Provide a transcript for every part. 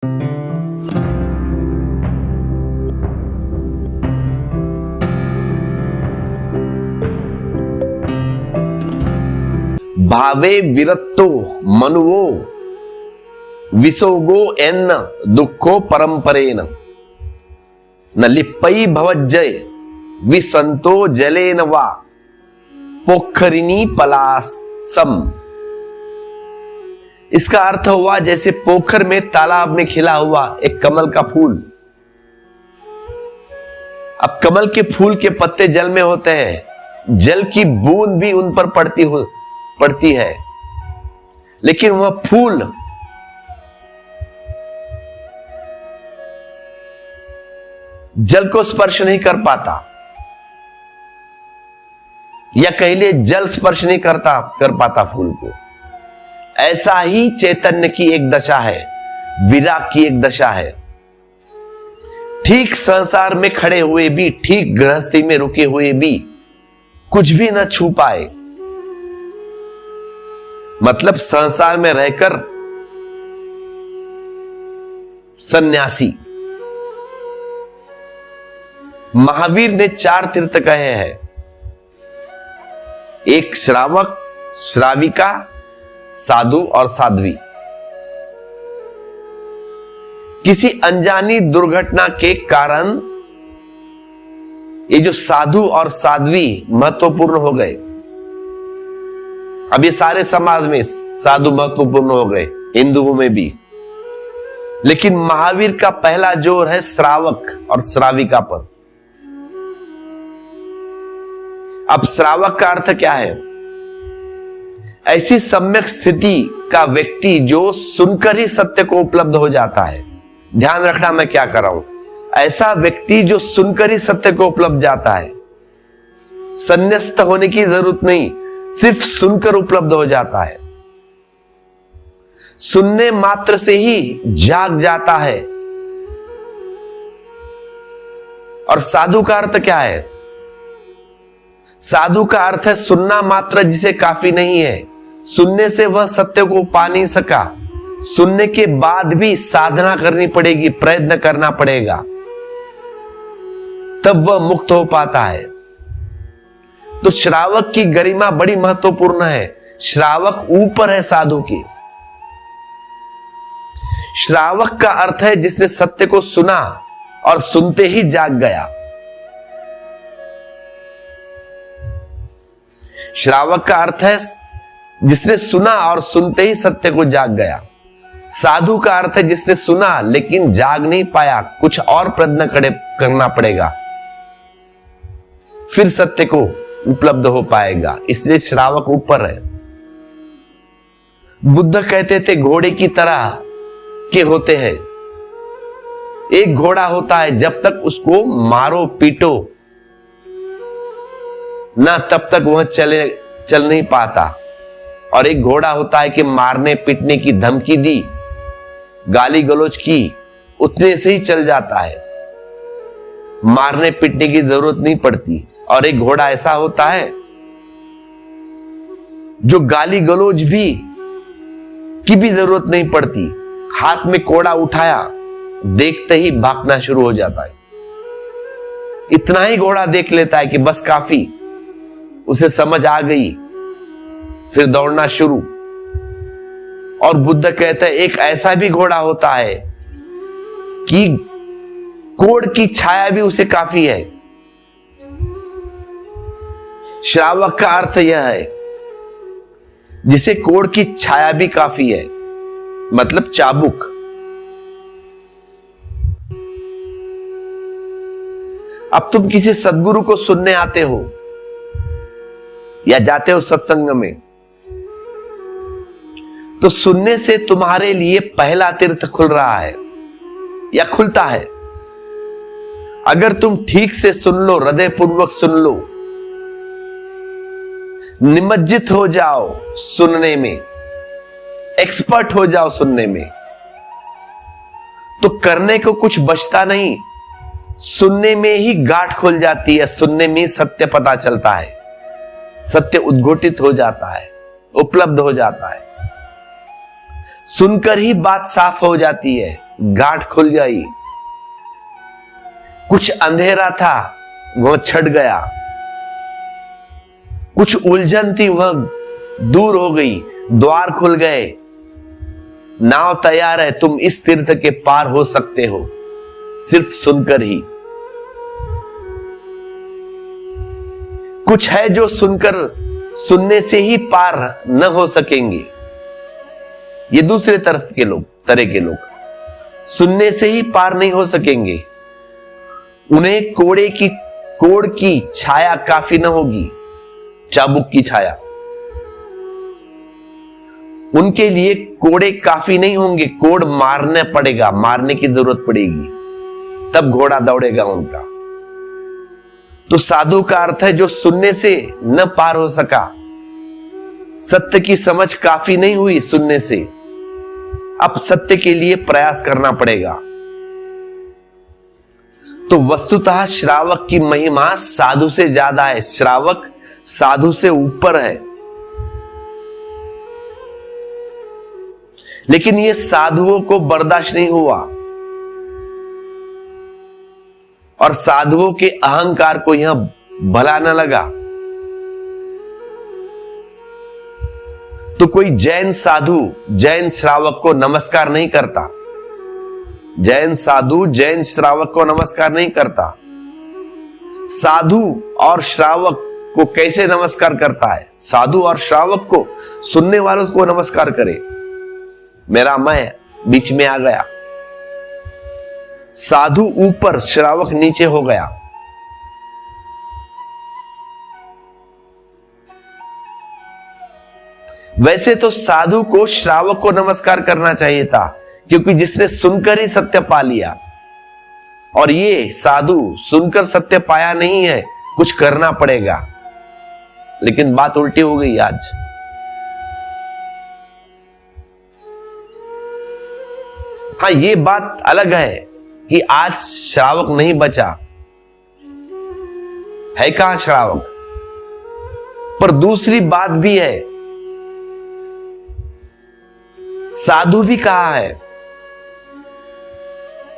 भावे विरत्तो मनुवो विसोगो एन्न दुखो परंपरेन न लिप्पई भवज्जय विसंतो जलेन वा पोखरिनी पलासम। इसका अर्थ हुआ जैसे पोखर में तालाब में खिला हुआ एक कमल का फूल। अब कमल के फूल के पत्ते जल में होते हैं, जल की बूंद भी उन पर पड़ती है, लेकिन वह फूल जल को स्पर्श नहीं कर पाता, या कह लिए जल स्पर्श नहीं कर पाता फूल को। ऐसा ही चैतन्य की एक दशा है, विराग की एक दशा है। ठीक संसार में खड़े हुए भी, ठीक गृहस्थी में रुके हुए भी कुछ भी न छू पाए, मतलब संसार में रहकर सन्यासी। महावीर ने 4 तीर्थ कहे हैं, एक श्रावक, श्राविका, साधु और साध्वी। किसी अनजानी दुर्घटना के कारण ये जो साधु और साध्वी महत्वपूर्ण हो गए। अब ये सारे समाज में साधु महत्वपूर्ण हो गए, हिंदुओं में भी, लेकिन महावीर का पहला जोर है श्रावक और श्राविका पर। अब श्रावक का अर्थ क्या है? ऐसी सम्यक स्थिति का व्यक्ति जो सुनकर ही सत्य को उपलब्ध हो जाता है। ध्यान रखना मैं क्या कर रहा हूं। ऐसा व्यक्ति जो सुनकर ही सत्य को उपलब्ध जाता है, संन्यस्त होने की जरूरत नहीं, सिर्फ सुनकर उपलब्ध हो जाता है। सुनने मात्र से ही जाग जाता है। और साधु का अर्थ क्या है? साधु का अर्थ है सुनना मात्र जिसे काफी नहीं है, सुनने से वह सत्य को पा नहीं सका, सुनने के बाद भी साधना करनी पड़ेगी, प्रयत्न करना पड़ेगा, तब वह मुक्त हो पाता है। तो श्रावक की गरिमा बड़ी महत्वपूर्ण है। श्रावक ऊपर है साधु के। श्रावक का अर्थ है जिसने सत्य को सुना और सुनते ही जाग गया। श्रावक का अर्थ है जिसने सुना और सुनते ही सत्य को जाग गया। साधु का अर्थ है जिसने सुना लेकिन जाग नहीं पाया, कुछ और प्रयत्न करना पड़ेगा, फिर सत्य को उपलब्ध हो पाएगा। इसलिए श्रावक ऊपर है। बुद्ध कहते थे घोड़े की तरह के होते हैं। एक घोड़ा होता है, जब तक उसको मारो पीटो ना तब तक वह चल नहीं पाता। और एक घोड़ा होता है कि मारने पीटने की धमकी दी, गाली गलौज की, उतने से ही चल जाता है, मारने पीटने की जरूरत नहीं पड़ती। और एक घोड़ा ऐसा होता है जो गाली गलौज की भी जरूरत नहीं पड़ती, हाथ में कोड़ा उठाया देखते ही भागना शुरू हो जाता है। इतना ही घोड़ा देख लेता है कि बस काफी, उसे समझ आ गई, फिर दौड़ना शुरू। और बुद्ध कहते हैं एक ऐसा भी घोड़ा होता है कि कोड़ की छाया भी उसे काफी है। श्रावक का अर्थ यह है जिसे कोड़ की छाया भी काफी है, मतलब चाबुक। अब तुम किसी सद्गुरु को सुनने आते हो या जाते हो सत्संग में, तो सुनने से तुम्हारे लिए पहला तीर्थ खुल रहा है या खुलता है। अगर तुम ठीक से सुन लो, हृदय पूर्वक सुन लो, निमज्जित हो जाओ सुनने में, एक्सपर्ट हो जाओ सुनने में, तो करने को कुछ बचता नहीं। सुनने में ही गांठ खुल जाती है, सुनने में ही सत्य पता चलता है, सत्य उद्घोटित हो जाता है, उपलब्ध हो जाता है। सुनकर ही बात साफ हो जाती है, गांठ खुल जाई। कुछ अंधेरा था वह छट गया, कुछ उलझन थी वह दूर हो गई, द्वार खुल गए। नाव तैयार है, तुम इस तीर्थ के पार हो सकते हो सिर्फ सुनकर ही। कुछ है जो सुनने से ही पार न हो सकेंगे। ये दूसरे तरह के लोग सुनने से ही पार नहीं हो सकेंगे। उन्हें कोड़ की छाया काफी न होगी, चाबुक की छाया। उनके लिए कोड़े काफी नहीं होंगे, कोड़ मारना पड़ेगा, मारने की जरूरत पड़ेगी, तब घोड़ा दौड़ेगा उनका। तो साधु का अर्थ है जो सुनने से न पार हो सका, सत्य की समझ काफी नहीं हुई सुनने से, अब सत्य के लिए प्रयास करना पड़ेगा। तो वस्तुतः श्रावक की महिमा साधु से ज्यादा है, श्रावक साधु से ऊपर है। लेकिन यह साधुओं को बर्दाश्त नहीं हुआ और साधुओं के अहंकार को यह भला न लगा। तो कोई जैन साधु जैन श्रावक को नमस्कार नहीं करता, जैन साधु जैन श्रावक को नमस्कार नहीं करता। साधु और श्रावक को कैसे नमस्कार करता है? साधु और श्रावक को, सुनने वालों को नमस्कार करे। मेरा मैं बीच में आ गया, साधु ऊपर श्रावक नीचे हो गया। वैसे तो साधु को श्रावक को नमस्कार करना चाहिए था, क्योंकि जिसने सुनकर ही सत्य पा लिया। और ये साधु सुनकर सत्य पाया नहीं है, कुछ करना पड़ेगा। लेकिन बात उल्टी हो गई आज। हाँ, ये बात अलग है कि आज श्रावक नहीं बचा है, कहां श्रावक? पर दूसरी बात भी है, साधु भी कहां है?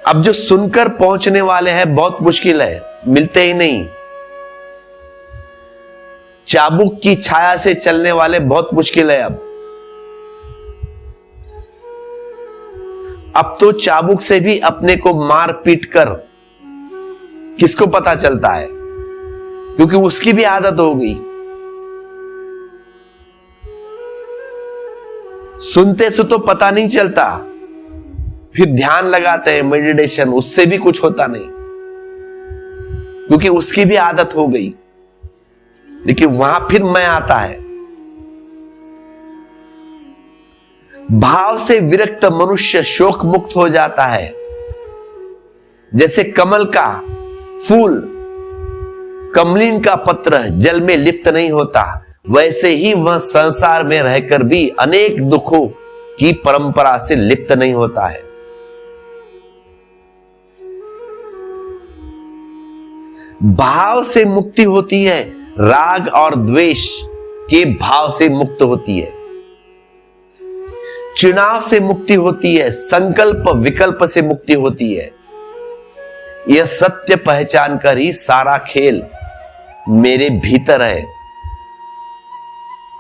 अब जो सुनकर पहुंचने वाले हैं बहुत मुश्किल है, मिलते ही नहीं। चाबुक की छाया से चलने वाले बहुत मुश्किल है। अब तो चाबुक से भी अपने को मार पीट कर किसको पता चलता है, क्योंकि उसकी भी आदत हो गई। सुनते से तो पता नहीं चलता, फिर ध्यान लगाते हैं मेडिटेशन, उससे भी कुछ होता नहीं, क्योंकि उसकी भी आदत हो गई। लेकिन वहां फिर मैं आता है। भाव से विरक्त मनुष्य शोक मुक्त हो जाता है। जैसे कमल का फूल, कमलिन का पत्र जल में लिप्त नहीं होता, वैसे ही वह संसार में रहकर भी अनेक दुखों की परंपरा से लिप्त नहीं होता है। भाव से मुक्ति होती है, राग और द्वेष के भाव से मुक्त होती है, चुनाव से मुक्ति होती है, संकल्प विकल्प से मुक्ति होती है। यह सत्य पहचान कर ही सारा खेल मेरे भीतर है।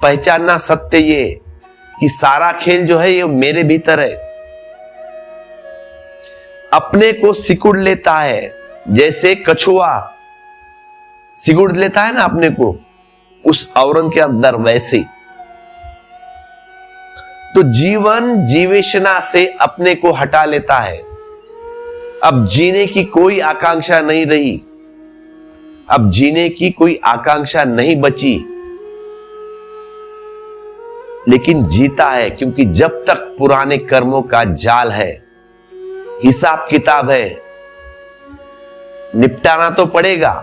पहचानना सत्य ये कि सारा खेल जो है ये मेरे भीतर है। अपने को सिकुड़ लेता है, जैसे कछुआ सिकुड़ लेता है ना अपने को उस आवरण के अंदर, वैसे। तो जीवन जीवेशना से अपने को हटा लेता है। अब जीने की कोई आकांक्षा नहीं रही, अब जीने की कोई आकांक्षा नहीं बची, लेकिन जीता है, क्योंकि जब तक पुराने कर्मों का जाल है, हिसाब किताब है, निपटाना तो पड़ेगा।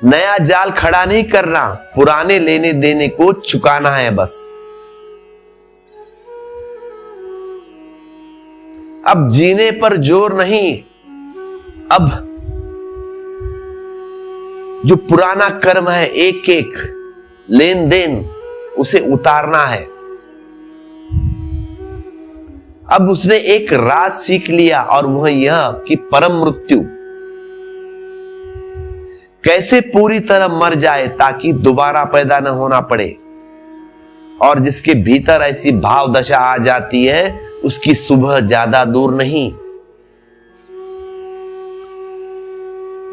नया जाल खड़ा नहीं करना, पुराने लेने देने को चुकाना है बस। अब जीने पर जोर नहीं, अब जो पुराना कर्म है, एक एक लेन देन उसे उतारना है। अब उसने एक राज सीख लिया और वह यह कि परम मृत्यु कैसे पूरी तरह मर जाए ताकि दोबारा पैदा न होना पड़े, और जिसके भीतर ऐसी भाव दशा आ जाती है उसकी सुबह ज्यादा दूर नहीं,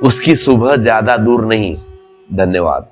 उसकी सुबह ज्यादा दूर नहीं। धन्यवाद।